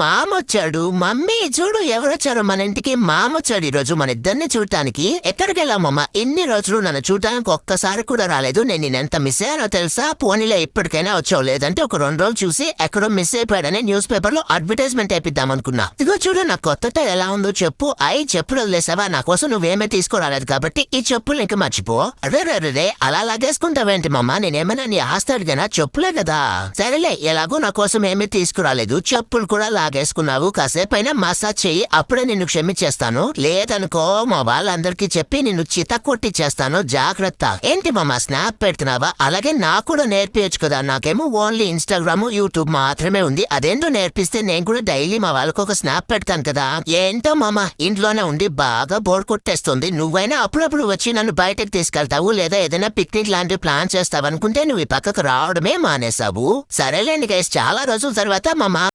మామొచ్చాడు. Mummy చూడు ఎవరొచ్చారో మన ఇంటికి. మామొచ్చాడు ఈరోజు మన ఇద్దరిని చూడటానికి. ఎక్కడికి వెళ్ళామమ్మా? ఇన్ని రోజులు నన్ను చూడటానికి ఒక్కసారి కూడా రాలేదు. నేను నేనెంత మిస్ అయ్యానో తెలుసా? పోనీలే ఇప్పటికైనా వచ్చావు. లేదంటే ఒక 2 రోజులు చూసి ఎక్కడో మిస్ అయిపోయాడని న్యూస్ పేపర్ లో అడ్వర్టైజ్మెంట్ వేపిద్దాం అనుకున్నా. ఇదిగో చూడు నా కొత్తట ఎలా ఉందో చెప్పు. చెప్పులు వదిలేసావా? నా కోసం నువ్వేమీ తీసుకురాలేదు కాబట్టి ఈ చెప్పులు ఇంక మర్చిపో. అరే అలా లాగేసుకుంటావేంటి మమ్మా? నేనేమైనా నీ ఆస్తి అడిగానా? చెప్పులే కదా. సరేలే, ఎలాగో నా కోసం ఏమీ తీసుకురాలేదు, చెప్పులు కూడా లాగేసుకున్నావు. కాసేపైనా మసాజ్ చెయ్యి, అప్పుడే నిన్ను క్షమించేస్తాను. లేదనుకో మా వాళ్ళందరికీ చెప్పి నిన్ను చిత కొట్టిచ్చేస్తాను. జాగ్రత్త. ఏంటి మామా స్నాప్ పెడుతున్నావా? అలాగే నాకు కూడా నేర్పించచ్చు కదా. నాకేమో ఓన్లీ ఇన్స్టాగ్రామ్ యూట్యూబ్ మాత్రమే ఉంది. అదేంటో నేర్పిస్తే నేను కూడా డైలీ మా వాళ్ళకి ఒక స్నాప్ పెడతాను కదా. ఏంటో మామా ఇంట్లోనే ఉండి బాగా బోర్ కొట్టేస్తుంది. నువ్వైనా అప్పుడప్పుడు వచ్చి నన్ను బయటకు తీసుకెళ్తావు, లేదా ఏదైనా పిక్నిక్ లాంటి ప్లాన్ చేస్తావు అనుకుంటే నువ్వు ఈ పక్కకు రావడమే మానేసావు. సరేలేండి గైస్, చాలా రోజుల తర్వాత మా